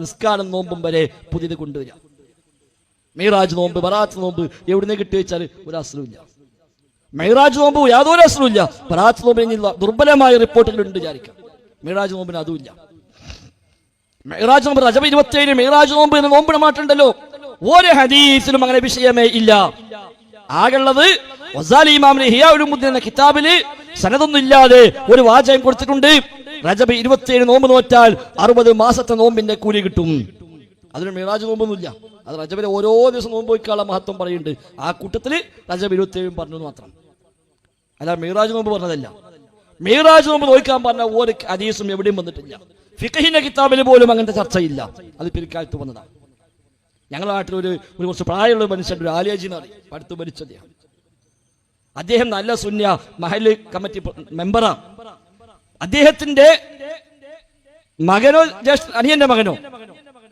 നിസ്കാരം നോമ്പും വരെ പുതിയത് കൊണ്ടുവരിക. മെഹ്റാജ് നോമ്പ്, ബറാത്ത് നോമ്പ് എവിടുന്ന് കിട്ടി വെച്ചാൽ ഒരു അസ്ലുമില്ല. മെഹ്റാജ് നോമ്പ് യാതൊരു അസ്ലുമില്ല. ബറാത്ത് നോമ്പിന് ദുർബലമായ റിപ്പോർട്ടുകളുണ്ട് വിചാരിക്കാം. മെഹ്റാജ് നോമ്പിന് അതുമില്ല. മെഹ്റാജ് നോമ്പ് റജബ് 27 മെഹ്റാജ് നോമ്പ് എന്ന നോമ്പിന് മാറ്റുണ്ടല്ലോ. ഒരു ഹദീസിലും അങ്ങനെ വിഷയമേ ഇല്ല. ആകുള്ളത് വസാലി ഇമാമിന്റെ ഹിയാ ഉലുമുദ്ദീൻ എന്ന കിതാബില് സനദൊന്നും ഇല്ലാതെ ഒരു വാചകം കൊടുത്തിട്ടുണ്ട്. റജബ് 27 നോമ്പ് നോറ്റാൽ 60 മാസത്തെ നോമ്പിന്റെ കൂലി കിട്ടും. അതിന് മെഹ്റാജ് നോമ്പൊന്നുമില്ല. അത് റജബിലെ ഓരോ ദിവസം നോമ്പ് വയ്ക്കാനുള്ള മഹത്വം പറയുന്നുണ്ട്. ആ കൂട്ടത്തില് റജബ് 27 പറഞ്ഞു മാത്രം, അല്ല മെഹ്റാജ് നോമ്പ് പറഞ്ഞതല്ല. മെഹ്റാജ് നോമ്പ് നോക്കാൻ പറഞ്ഞ ഒരു ഹദീസും എവിടെയും വന്നിട്ടില്ല. ഫിഖഹിന്റെ കിതാബിൽ പോലും അങ്ങനത്തെ ചർച്ചയില്ല. അത് പിൽക്കാലത്ത് വന്നതാണ്. ഞങ്ങളുടെ നാട്ടിൽ ഒരു കുറച്ച് പ്രായമുള്ള മനുഷ്യൻ, ഒരു ആലിയാജി എന്ന് പറയും, അടുത്ത് മരിച്ചത്. അദ്ദേഹം നല്ല സുന്യ മഹല്ല് കമ്മിറ്റി മെമ്പറാ. അദ്ദേഹത്തിന്റെ മകനോ അനിയന്റെ മകനോ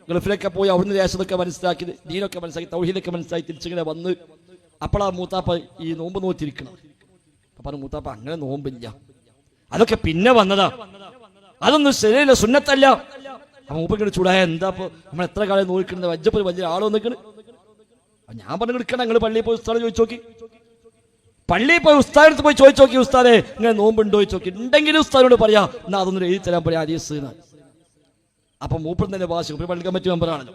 ഗൾഫിലൊക്കെ പോയി അവിടുന്ന് ദേശത്തൊക്കെ മനസ്സിലാക്കി, ദീനൊക്കെ മനസ്സിലാക്കി, തൗഹീദൊക്കെ മനസ്സിലാക്കി തിരിച്ചിങ്ങനെ വന്ന് അപ്പോഴാ മൂത്താപ്പ ഈ നോമ്പ് നോറ്റിരിക്കണം. അപ്പൊ മൂത്താപ്പ അങ്ങനെ നോമ്പില്ല, അതൊക്കെ പിന്നെ വന്നതാ, അതൊന്നും ശരിയല്ല, സുന്നത്തല്ല. അപ്പൊ മൂപ്പിങ്ങനെ ചൂടായ എന്താ ഇപ്പൊ നമ്മൾ എത്ര കാലം നോക്കുന്നത്, വജ്ജപ്പോ വലിയ ആളോ നിൽക്കണ്. ഞാൻ പറഞ്ഞു എടുക്കണം, നിങ്ങൾ പള്ളിയിൽ പോയി ഉസ്താദ് ചോദിച്ചു നോക്കി, പള്ളിയിൽ പോയി ഉസ്താദത്ത് പോയി ചോദിച്ചു നോക്കി, ഉസ്താദെ ഇങ്ങനെ നോമ്പുണ്ടോ ചോദിച്ചു നോക്കി. ഉണ്ടെങ്കിലും ഉസ്താദിനോട് പറയാ, എന്നാ അതൊന്നും എഴുതി തരാൻ പറയാ ഹദീസ്. അപ്പൊ മൂപ്പൻ തന്നെ ഭാഷ പള്ളി കമ്മിറ്റി മെമ്പറാണല്ലോ,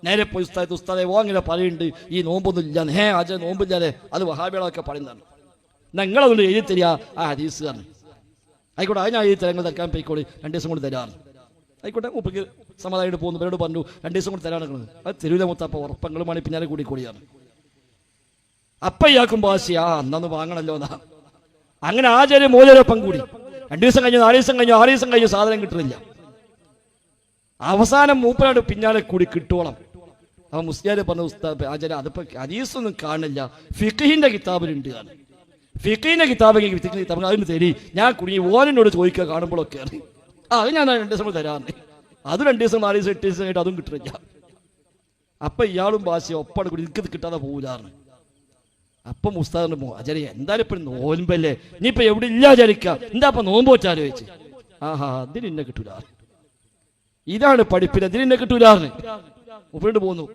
നേരെ പോയി ഉസ്താദെ ഓ അങ്ങനെ പറയുന്നുണ്ട്, ഈ നോമ്പൊന്നും ഇല്ല. അജ നോമ്പില്ലാതെ അത് വഹാബികളൊക്കെ പറയുന്നതാണ്, നിങ്ങളതൊന്നും എഴുതി തരിക ആ ഹദീസ് കാരണം. ആയിക്കോട്ടെ, അത് ഞാൻ എഴുതി തരാം, നിങ്ങൾ തരാൻ പോയിക്കോളി, 2 ദിവസം കൊണ്ട് തരാറ്. ആയിക്കോട്ടെ, മൂപ്പക്ക് സമാധാനമായിട്ട് പോകുന്നു. പേരോട് പറഞ്ഞു 2 ദിവസം കൊണ്ട് തരാണ്. അത് തെരുവിലെ മുത്തപ്പ ഉറപ്പങ്ങളുമാണ് പിന്നാലെ കൂടിയാണ്. അപ്പ ഇയാൾക്കും ഭാഷയാ അന്നു വാങ്ങണല്ലോ എന്നാ. അങ്ങനെ ആചാര്യ മോചനൊപ്പം കൂടി 2 ദിവസം കഴിഞ്ഞു, 4 ദിവസം കഴിഞ്ഞു, 6 ദിവസം കഴിഞ്ഞു, സാധനം കിട്ടുന്നില്ല. അവസാനം മൂപ്പനാട് പിന്നാലെ കൂടി കിട്ടോളം. അപ്പൊ മുസ്ലിയാരെ പറഞ്ഞു, ഉസ്താദ് ആചാര്യ അതിപ്പോ ഹദീസൊന്നും കാണില്ല, ഫിഖഹിന്റെ കിതാബിലുണ്ട്. ഫിഖഹിന്റെ കിതാബ് അതിന് തരി, ഞാൻ കുടുങ്ങി ഓനോട് ചോദിക്കുക കാണുമ്പോഴൊക്കെ. അത് ഞാൻ 2 ദിവസം തരാറുണ്ട്. അത് 2 ദിവസം 4 ദിവസം 8 ദിവസം കഴിഞ്ഞിട്ട് അതും കിട്ടുന്നില്ല. അപ്പൊ ഇയാളും ഭാഷയോ ഒപ്പാട് കൂടി എനിക്ക് കിട്ടാതെ പോകൂലാറ്. അപ്പം ഉസ്താദിന് പോ ആചാര്യ എന്തായാലും ഇപ്പൊ നോമ്പല്ലേ, ഇനിയിപ്പൊ എവിടെ ഇല്ല ആചാരിക്ക, എന്താ ഇപ്പൊ നോമ്പ് വെച്ചാലോ ചോദിച്ചു. ആഹാ അതിന് എന്നെ കിട്ടൂല, ഇതാണ് പഠിപ്പിന്, അതിന് എന്നെ കിട്ടൂലാറിന്. മുപ്പരോട് പോന്നു,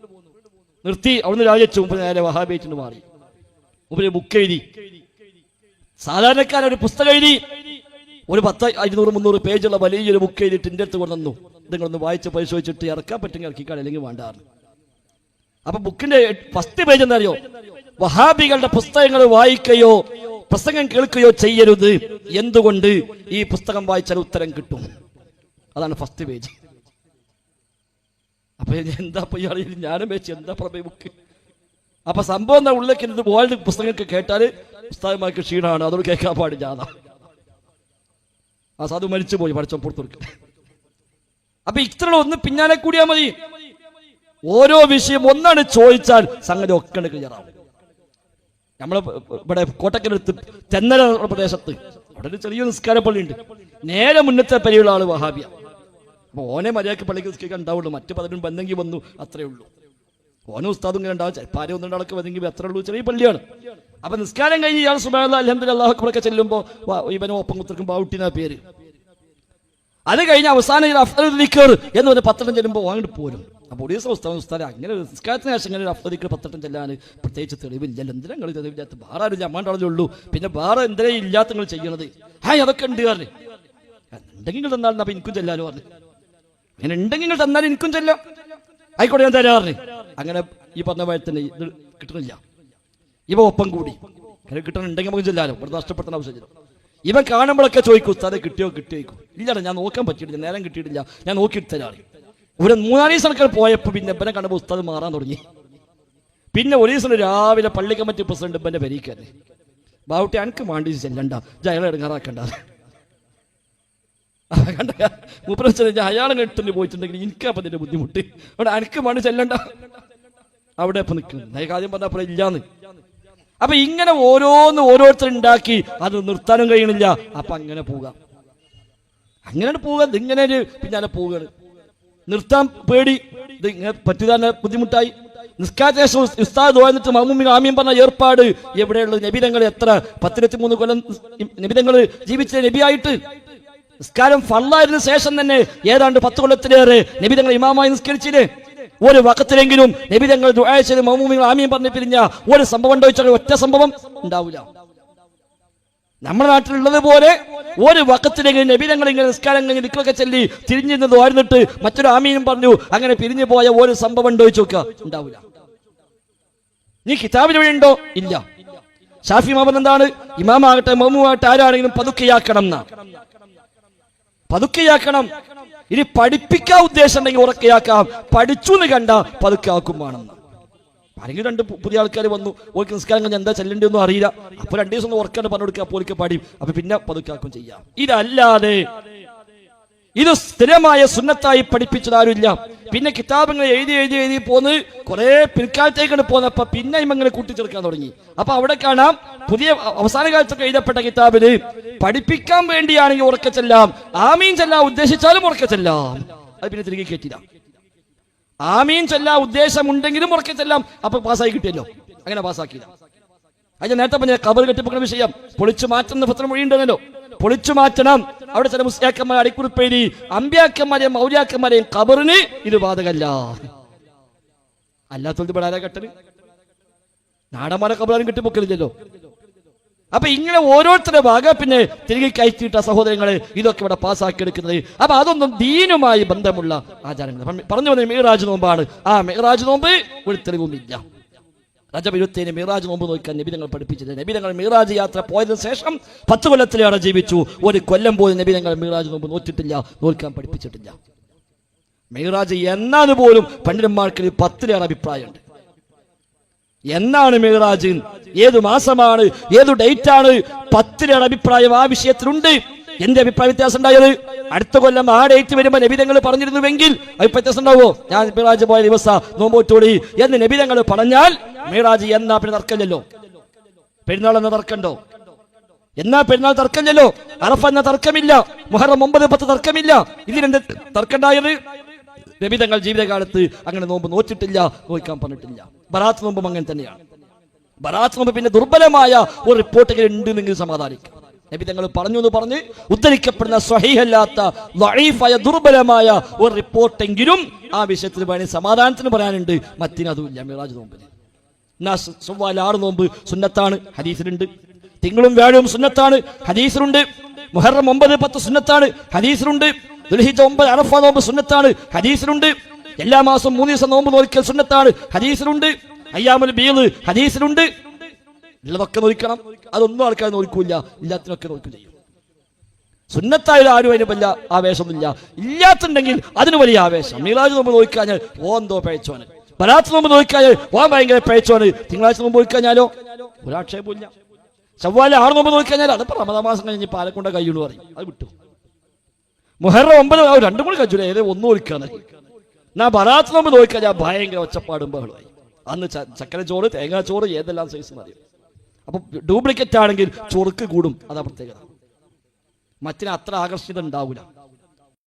നിർത്തി. അവിടുന്ന് രാജിച്ചു. മുമ്പ് നേരെ വഹാബിച്ചിട്ട് മാറി. മുമ്പ് ബുക്ക് എഴുതി, സാധാരണക്കാരൊരു പുസ്തകം എഴുതി, ഒരു 10, 500, 300 പേജുള്ള വലിയൊരു ബുക്ക് എഴുതിയിട്ട് എൻ്റെ അടുത്ത് കൊണ്ടുവന്നു. നിങ്ങളൊന്ന് വായിച്ച് പരിശോധിച്ചിട്ട് ഇറക്കാൻ പറ്റുമെങ്കിൽ ഇറക്കിക്കാൾ, അല്ലെങ്കിൽ വേണ്ടാറ്. അപ്പൊ ബുക്കിന്റെ ഫസ്റ്റ് പേജ് എന്താ അറിയോ? വഹാബികളുടെ പുസ്തകങ്ങൾ വായിക്കുകയോ പ്രസംഗം കേൾക്കുകയോ ചെയ്യരുത്, എന്തുകൊണ്ട്? ഈ പുസ്തകം വായിച്ചാൽ ഉത്തരം കിട്ടും. അതാണ് ഫസ്റ്റ് പേജ്. അപ്പൊ എന്താ ഞാനും വെച്ച് എന്താ പറഞ്ഞ ബുക്ക്. അപ്പൊ സംഭവം എന്താ, ഉള്ളിലേക്ക് വേൾഡ് പുസ്തകമൊക്കെ കേട്ടാല് ഉസ്താദന്മാർക്ക് ക്ഷീണമാണ്, അതോട് കേൾക്കാൻ പാടില്ല. അതാ ആ സാധു മരിച്ചു പോയി, പഠിച്ചോ പുറത്തു. അപ്പൊ ഇത്ര ഒന്ന് പിന്നാലെ കൂടിയാൽ മതി. ഓരോ വിഷയം ഒന്നാണ് ചോദിച്ചാൽ സംഗതി ഒക്കെ ക്ലിയറാവും. നമ്മളെ ഇവിടെ കോട്ടക്കനടുത്ത് തെന്നല പ്രദേശത്ത് അവിടെ ഒരു ചെറിയ നിസ്കാര പള്ളിയുണ്ട്. നേരെ മുന്നത്തെ പരിയുള്ള ആള് വഹാബിയ. അപ്പൊ ഓനെ മര്യാദക്ക് പള്ളിക്ക് നിസ്കരിക്കാൻ ഉണ്ടാവുള്ളൂ, മറ്റു പലരും ബന്ധെങ്കിൽ വന്നു, അത്രേ ഉള്ളൂ. ഓനെ ഉസ്താദും ഇങ്ങനെ ഉണ്ടാവും, ചിലപ്പോൾ 1-2 വന്നെങ്കിൽ അത്രേ ഉള്ളൂ, ചെറിയ പള്ളിയാണ്. അപ്പൊ നിസ്കാരം കഴിഞ്ഞ് ഇയാൾ സുബ്ഹാനല്ലാഹ് അൽഹംദുലില്ലാഹ് അല്ലാഹു അക്ബർ ഒക്കെ ചെല്ലുമ്പോ ഇവനും ഒപ്പം കുത്തിർക്കും ബാവുട്ടിനാ പേര്. അത് കഴിഞ്ഞ് അവസാനം അഫ്ദലുൽ ദിക്ർ എന്ന് പറഞ്ഞ 10 ചെല്ലുമ്പോൾ അങ്ങോട്ട് പോരും. അപ്പോൾ ഒരു ദിവസം ഉസ്താദ് അങ്ങനെ നിസ്കാരത്തിന് ശേഷം ഇങ്ങനെ അഫ്ദലുൽ ദിക്ർ 10 ചെല്ലാൻ പ്രത്യേകിച്ച് തെളിവില്ലല്ലോ, എന്തിനാ നിങ്ങൾ തെളിവില്ലാത്ത? വേറെ ആരും അമ്മാണ്ടാളേ ഉള്ളൂ, പിന്നെ വേറെ എന്തിനാ ഇല്ലാത്ത നിങ്ങൾ ചെയ്യണത്? അതൊക്കെ ഉണ്ട് പറഞ്ഞു. ഉണ്ടെങ്കിൽ തന്നാൽ അപ്പൊ എനിക്കും ചെല്ലാലോ പറഞ്ഞു. അങ്ങനെ ഉണ്ടെങ്കിൽ തന്നാൽ എനിക്കും ചെല്ലാം, ആയിക്കോട്ടെ ഞാൻ തരാറിന്. അങ്ങനെ ഈ പറഞ്ഞ പോലെ തന്നെ ഇത് കിട്ടണില്ല. ഇവ ഒപ്പം കൂടി കിട്ടണുണ്ടെങ്കിൽ നമുക്ക് ചെല്ലാലോ, ഇവിടെ നഷ്ടപ്പെടുത്തുന്ന ആവശ്യമില്ല. ഇവൻ കാണുമ്പോഴൊക്കെ ചോദിക്കും, ഉസ്താദെ കിട്ടിയോ കിട്ടിയേക്കും. ഇല്ലാതെ ഞാൻ നോക്കാൻ പറ്റിയിട്ടില്ല, നേരം കിട്ടിയിട്ടില്ല, ഞാൻ നോക്കിയിട്ട് തരാറ്. ഒരു 3-4 ദിവസം പോയപ്പോ പിന്നെ ഇവനെ കണ്ടപ്പോൾ ഉസ്താദ് മാറാൻ തുടങ്ങി. പിന്നെ ഒരു ദിവസം രാവിലെ പള്ളി കമ്മിറ്റി പ്രസിഡന്റ് ഇവന്റെ വരിക്കാരെ, ബാവുട്ടി അനക്ക് മാണ്ടി ചെല്ലണ്ട, അയാളെ ഇടങ്ങാറാക്കണ്ട. കണ്ട മൂപ്പര അയാളെ ഇട്ടിട്ട് പോയിട്ടുണ്ടെങ്കിൽ എനിക്കപ്പം അതിന്റെ ബുദ്ധിമുട്ട്, അവിടെ അനക്ക് മാണ്ടി ചെല്ലണ്ട, അവിടെ ഇപ്പൊ നിൽക്കുന്നു. ആദ്യം പറഞ്ഞപ്പോൾ ഇല്ലാന്ന്. അപ്പൊ ഇങ്ങനെ ഓരോരുത്തരുണ്ടാക്കി അത് നിർത്താനും കഴിയണില്ല. അപ്പൊ അങ്ങനെ പോകാം, അങ്ങനെ പോവുക. ഇതിങ്ങനെ ഒരു പിന്നാലെ പോവുകയാണ്, നിർത്താൻ പേടി, ഇത് ഇങ്ങനെ പറ്റിയതാണ്, ബുദ്ധിമുട്ടായി. നിസ്കാരത്തിന് ശേഷം ഉസ്താദ് ദുആ മഅ്മൂമിൻ ആമീൻ പറഞ്ഞ ഏർപ്പാട് എവിടെയുള്ളത്? നബിതങ്ങൾ എത്ര 10-13 കൊല്ലം നബിതങ്ങൾ ജീവിച്ച നബിയായിട്ട് നിസ്കാരം ഫർളായതിനു ശേഷം തന്നെ ഏതാണ്ട് 10 കൊല്ലത്തിലേറെ നബി തങ്ങൾ ഇമാമായി നിസ്കരിച്ചില്ലേ? ഒരു വഖത്തിലെങ്കിലും നബി തങ്ങൾ ദുആ ചെയ്ത് മഅ്മൂമികൾ ആമീൻ പറഞ്ഞ് പിരിഞ്ഞ ഒരു സംഭവം ഉണ്ടോ ചോദിച്ചാൽ ഒറ്റ സംഭവം ഉണ്ടാവില്ല. നമ്മുടെ നാട്ടിലുള്ളത് പോലെ ഒരു വഖത്തിലെങ്കിലും നബി തങ്ങൾ ഇങ്ങനെ നിസ്കാരം കഴിഞ്ഞ് ദിക്റൊക്കെ ചൊല്ലി തിരിഞ്ഞിരുന്ന് ദുആയിരുന്നിട്ട് മറ്റൊരു ആമീനും പറഞ്ഞു അങ്ങനെ പിരിഞ്ഞു പോയ ഒരു സംഭവം ഉണ്ടോ ചോദിക്കുക, ഉണ്ടാവില്ല. നീ കിതാബിൽ വഴിയുണ്ടോ? ഇല്ല. ഷാഫി ഇമാം എന്താണ്? ഇമാമാകട്ടെ മഅ്മൂമാകട്ടെ ആരാണെങ്കിലും പതുക്കെയാക്കണം എന്നാ. പതുക്കെയാക്കണം. ഇനി പഠിപ്പിക്കാൻ ഉദ്ദേശം ഉണ്ടെങ്കിൽ ഉറക്കെയാക്കാം. പഠിച്ചു എന്ന് കണ്ട പതുക്കെ ആക്കും വേണമെന്ന്. ആരെങ്കിലും 2 പുതിയ ആൾക്കാർ വന്നു, ഓർക്ക് നിസ്കാരം കഴിഞ്ഞാൽ എന്താ ചെല്ലേണ്ടതൊന്നും അറിയില്ല. അപ്പൊ 2 ദിവസം ഉറക്കാണ്ട് പറഞ്ഞു കൊടുക്കുക, പോലിക്ക് പാടിയും. അപ്പൊ പിന്നെ പതുക്കാക്കും ചെയ്യാം. ഇതല്ലാതെ ഇത് സ്ഥിരമായ സുന്നത്തായി പഠിപ്പിച്ചതാരുമില്ല. പിന്നെ കിതാബുകൾ എഴുതി പോന്ന് കുറെ പിൽക്കാലത്തേക്കാണ് പോന്നപ്പോ പിന്നെ ഇങ്ങനെ കൂട്ടിച്ചേർക്കാൻ തുടങ്ങി. അപ്പൊ അവിടെ കാണാം പുതിയ അവസാന കാലത്തൊക്കെ എഴുതപ്പെട്ട കിതാബില് പഠിപ്പിക്കാൻ വേണ്ടിയാണെങ്കിൽ ഉറക്കെ ചെല്ലാം, ആമീൻ ചെല്ലാൻ ഉദ്ദേശിച്ചാലും ഉറക്കെ ചെല്ലാം. അത് പിന്നെ തിരികെ കയറ്റില്ല. ആമീൻ ചെല്ലാൻ ഉദ്ദേശം ഉണ്ടെങ്കിലും ഉറക്കെ ചെല്ലാം. അപ്പൊ പാസ്സായി കിട്ടിയല്ലോ. അങ്ങനെ പാസ്സാക്കിയില്ല. അത് നേരത്തെ പറഞ്ഞ ഖബർ കെട്ടിപ്പൊക്കുന്ന വിഷയം പൊളിച്ചു മാറ്റുന്ന പത്രം മൊഴിയുണ്ടല്ലോ. പൊളിച്ചു മാറ്റണം. അവിടെ ചില മുസ്ലിയാക്കന്മാർ അടിക്കുറിപ്പേരി അമ്പ്യാക്കന്മാരെയും മൗര്യാക്കന്മാരെയും ഖബറിന് ഇത് ബാധകല്ല. അല്ലാത്തത് ഇവിടെ ആരാ കെട്ടല്? നാടന്മാരെ ഖബറാരും കെട്ടിപ്പൊക്കലില്ലല്ലോ. അപ്പൊ ഇങ്ങനെ ഓരോരുത്തരുടെ ഭാഗം പിന്നെ തിരികെ കയറ്റിയിട്ട സഹോദരങ്ങളെ ഇതൊക്കെ ഇവിടെ പാസ്സാക്കി എടുക്കുന്നത്. അപ്പൊ അതൊന്നും ദീനുമായി ബന്ധമുള്ള ആചാരങ്ങൾ. പറഞ്ഞു വന്നത് മിഅ്റാജ് നോമ്പാണ്. ആ മിഅ്റാജ് നോമ്പ് ഒരു തെളിവുമില്ല. റജബ് 27 മിഅ്റാജ് നോമ്പ് നോക്കാൻ നബി തങ്ങൾ പഠിപ്പിച്ചത്. നബി തങ്ങൾ മിഅ്റാജ് യാത്ര പോയതിനു ശേഷം 10 കൊല്ലത്തിലേറെ ജീവിച്ചു. ഒരു കൊല്ലം പോലും നബി തങ്ങൾ മിഅ്റാജ് നോമ്പ് നോറ്റിട്ടില്ല, നോക്കാൻ പഠിപ്പിച്ചിട്ടില്ല. മിഅ്റാജ് എന്നാണ് പോലും പണ്ഡിതന്മാർക്ക് 10ലേറെ അഭിപ്രായമുണ്ട്. എന്നാണ് മിഅ്റാജ്, ഏത് മാസമാണ്, ഏത് ഡേറ്റ് ആണ്, 10ലേറെ അഭിപ്രായം ആ വിഷയത്തിലുണ്ട്. എന്റെ അഭിപ്രായ വ്യത്യാസം ഉണ്ടായത് അടുത്ത കൊല്ലം ആ ഡേറ്റ് വരുമ്പോൾ നബി തങ്ങൾ പറഞ്ഞിരുന്നുവെങ്കിൽ അഭിപ്രായ വ്യത്യാസം ഉണ്ടാവോ? ഞാൻ മിഅ്റാജ് പോയ ദിവസം നോമ്പോറ്റോടി എന്ന് നബി തങ്ങൾ പറഞ്ഞാൽ മിഅ്റാജ് എന്നാ പിന്നെ തർക്കമില്ലല്ലോ. പെരുന്നാൾ എന്ന തർക്കമുണ്ടോ? എന്നാ പെരുന്നാൾ തർക്കമില്ലല്ലോ. അറഫ എന്ന തർക്കമില്ല. മുഹറം 9, 10 തർക്കമില്ല. ഇതിനെന്ത് തർക്കമുണ്ടായത്? നബി തങ്ങൾ ജീവിതകാലത്ത് അങ്ങനെ നോമ്പ് നോറ്റിട്ടില്ല, നോക്കാൻ പറഞ്ഞിട്ടില്ല. ബറാത്ത് നോമ്പും അങ്ങനെ തന്നെയാണ്. ബറാത്ത് നോമ്പ് പിന്നെ ദുർബലമായ ഒരു റിപ്പോർട്ടുകൾ ഉണ്ട് എന്നെങ്കിൽ സമാധാനിക്കാം. നബി തങ്ങൾ പറഞ്ഞു എന്ന് പറഞ്ഞ് ഉദ്ധരിക്കപ്പെടുന്ന സ്വഹീഹല്ലാത്ത ദഈഫായ ദുർബലമായ ഒരു റിപ്പോർട്ടെങ്കിലും ആ വിഷയത്തിൽ വേണേൽ സമാധാനത്തിന് പറയാനുണ്ട്. മറ്റിനതുമില്ല. മിഅ്റാജ് നോമ്പിന് ചൊവ്വാല 6 നോമ്പ് സുന്നത്താണ്, ഹദീസിലുണ്ട്. തിങ്കളും വ്യാഴവും സുന്നത്താണ്, ഹദീസിലുണ്ട്. മുഹറം 9, 10 സുന്നത്താണ്, ഹദീസിലുണ്ട്. ദുൽഹിജ്ജ 9 അറഫ നോമ്പ് സുന്നത്താണ്, ഹദീസിലുണ്ട്. എല്ലാ മാസവും 3 ദിവസം നോമ്പ് നോക്കൽ സുന്നത്താണ്, ഹദീസിലുണ്ട്. അയ്യാമുൽ ബീദ് ഹദീസിലുണ്ട്. ഉള്ളതൊക്കെ നോക്കണം. അതൊന്നും ആൾക്കാർ നോക്കൂല, ഇല്ലാത്തതൊക്കെ നോക്കുകയും ചെയ്യും. സുന്നത്തായ ആരും അതിന് വലിയ ആവേശമൊന്നുമില്ല. ഇല്ലാത്തുണ്ടെങ്കിൽ അതിന് വലിയ ആവേശം. മിഅ്റാജ് നോമ്പ് നോക്കിക്കഴിഞ്ഞാൽ ഓന്തോ പഴച്ചോന്, ബറാത്ത് നോമ്പ് നോക്കിക്കഴിഞ്ഞാൽ ഓൻ ഭയങ്കര പഴച്ചോന്. തിങ്കളാഴ്ച നോമ്പ് നോക്കിക്കഴിഞ്ഞാലോ ഒരാക്ഷേപമില്ല. ചൊവ്വാല 6 നോമ്പ് നോക്കിക്കഴിഞ്ഞാൽ അതിപ്പോ റമദാൻ മാസം കഴിഞ്ഞ് പാലക്കൊണ്ട കയ്യുള്ളൂ പറയും, അത് വിട്ടു. മുഹറം 9 2 കൂടി കഴിച്ചില്ല, ഏത് 1 നോക്കാന്ന്. എന്നാ ബറാത്ത് നോമ്പ് നോക്കിക്കഴിഞ്ഞാൽ ഭയങ്കര ഒച്ചപ്പാടും ബഹളമായി. അന്ന് ചക്കര ചോറ്, തേങ്ങാ ചോറ്, ഏതെല്ലാം സൈസ് അറിയും. അപ്പൊ ഡ്യൂപ്ലിക്കേറ്റ് ആണെങ്കിൽ ചൊറുക്ക് കൂടും, അതാ പ്രത്യേകത. മറ്റിന് അത്ര ആകർഷിത ഉണ്ടാവില്ല.